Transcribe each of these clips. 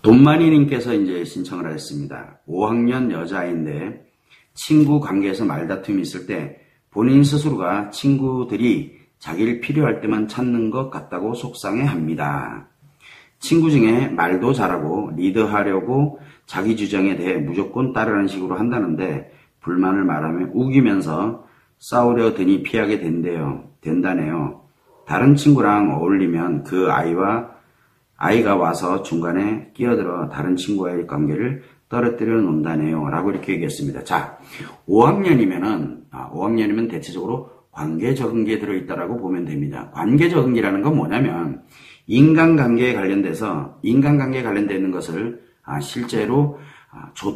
돈만이님께서 이제 신청을 하셨습니다. 5학년 여자아이인데 친구 관계에서 말다툼이 있을 때 본인 스스로가 친구들이 자기를 필요할 때만 찾는 것 같다고 속상해합니다. 친구 중에 말도 잘하고 리드하려고 자기 주장에 대해 무조건 따르는 식으로 한다는데 불만을 말하며 우기면서 싸우려 드니 피하게 된다네요. 다른 친구랑 어울리면 그 아이가 와서 중간에 끼어들어 다른 친구와의 관계를 떨어뜨려 놓는다네요. 라고 이렇게 얘기했습니다. 자, 5학년이면 대체적으로 관계 적응기에 들어있다라고 보면 됩니다. 관계 적응기라는 건 뭐냐면 인간관계에 관련되는 것을 실제로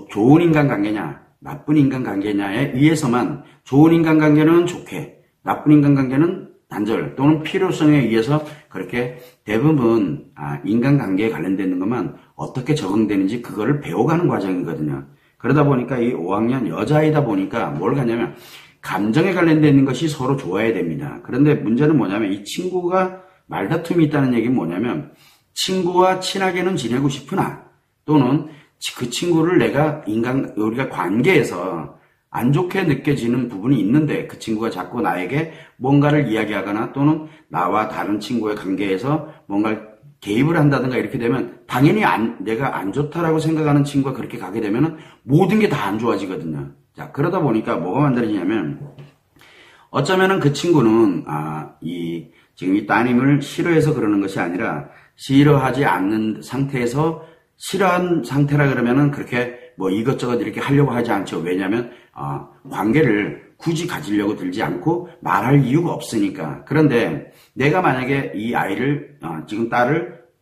좋은 인간관계냐 나쁜 인간관계냐에 의해서만 좋은 인간관계는 좋게 나쁜 인간관계는 단절 또는 필요성에 의해서 그렇게 대부분 인간관계에 관련되는 것만 어떻게 적응되는지 그거를 배워가는 과정이거든요. 그러다 보니까 이 5학년 여자아이다 보니까 뭘 가냐면 감정에 관련되는 것이 서로 좋아야 됩니다. 그런데 문제는 뭐냐면 이 친구가 말다툼이 있다는 얘기는 뭐냐면 친구와 친하게는 지내고 싶으나 또는 그 친구를 우리가 관계에서 안 좋게 느껴지는 부분이 있는데 그 친구가 자꾸 나에게 뭔가를 이야기하거나 또는 나와 다른 친구의 관계에서 뭔가 개입을 한다든가 이렇게 되면 당연히 내가 안 좋다라고 생각하는 친구가 그렇게 가게 되면 모든 게 다 안 좋아지거든요. 자, 그러다 보니까 뭐가 만들어지냐면 어쩌면은 그 친구는 지금 이 따님을 싫어해서 그러는 것이 아니라 싫어하지 않는 상태에서 싫어한 상태라 그러면은 그렇게 뭐 이것저것 이렇게 하려고 하지 않죠. 왜냐하면 관계를 굳이 가지려고 들지 않고 말할 이유가 없으니까. 그런데 내가 만약에 이 아이를 지금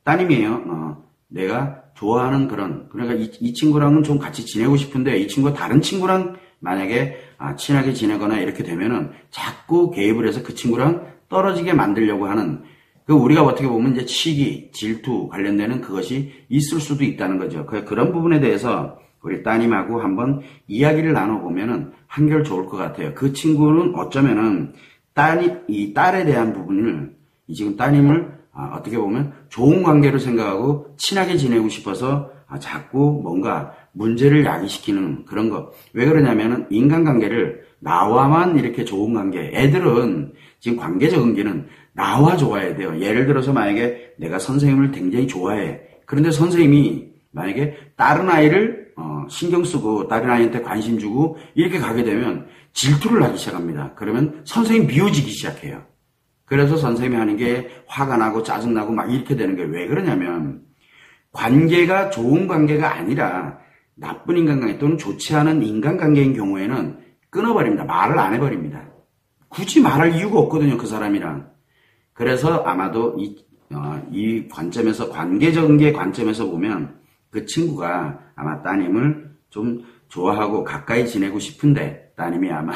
따님이에요. 내가 좋아하는 그러니까 이 친구랑은 좀 같이 지내고 싶은데 이 친구가 다른 친구랑 만약에 친하게 지내거나 이렇게 되면은 자꾸 개입을 해서 그 친구랑 떨어지게 만들려고 하는 우리가 어떻게 보면 이제 시기, 질투 관련되는 그것이 있을 수도 있다는 거죠. 그런 부분에 대해서 우리 따님하고 한번 이야기를 나눠보면은 한결 좋을 것 같아요. 그 친구는 어쩌면은 이 딸에 대한 부분을 지금 따님을 어떻게 보면 좋은 관계로 생각하고 친하게 지내고 싶어서 자꾸 뭔가 문제를 야기시키는 그런 거. 왜 그러냐면은 인간관계를 나와만 이렇게 좋은 관계. 애들은 지금 관계 적응기는 나와 좋아야 돼요. 예를 들어서 만약에 내가 선생님을 굉장히 좋아해. 그런데 선생님이 만약에 다른 아이를 신경 쓰고 다른 아이한테 관심 주고 이렇게 가게 되면 질투를 하기 시작합니다. 그러면 선생님 미워지기 시작해요. 그래서 선생님이 하는 게 화가 나고 짜증나고 막 이렇게 되는 게 왜 그러냐면 관계가 좋은 관계가 아니라 나쁜 인간관계 또는 좋지 않은 인간관계인 경우에는 끊어버립니다. 말을 안 해버립니다. 굳이 말할 이유가 없거든요. 그 사람이랑. 그래서 아마도 이 관점에서 관계적인 관점에서 보면 그 친구가 아마 따님을 좀 좋아하고 가까이 지내고 싶은데 따님이 아마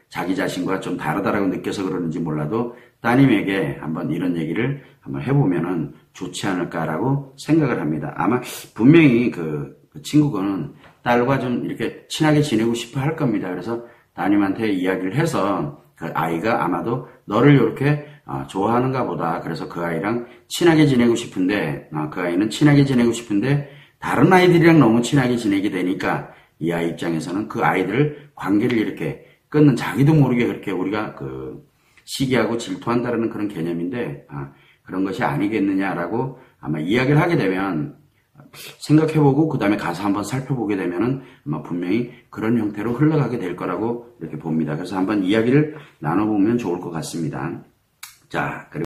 자기 자신과 좀 다르다라고 느껴서 그러는지 몰라도 따님에게 한번 이런 얘기를 한번 해보면은 좋지 않을까라고 생각을 합니다. 아마 분명히 그 친구는 딸과 좀 이렇게 친하게 지내고 싶어 할 겁니다. 그래서 따님한테 이야기를 해서 그 아이가 아마도 너를 이렇게 좋아하는가 보다. 그래서 그 아이랑 친하게 지내고 싶은데 그 아이는 친하게 지내고 싶은데 다른 아이들이랑 너무 친하게 지내게 되니까 이 아이 입장에서는 그 아이들 관계를 이렇게 끊는 자기도 모르게 그렇게 우리가 시기하고 질투한다는 그런 개념인데 그런 것이 아니겠느냐라고 아마 이야기를 하게 되면 생각해보고 그 다음에 가서 한번 살펴보게 되면은 아마 분명히 그런 형태로 흘러가게 될 거라고 이렇게 봅니다. 그래서 한번 이야기를 나눠보면 좋을 것 같습니다. 자, 그리고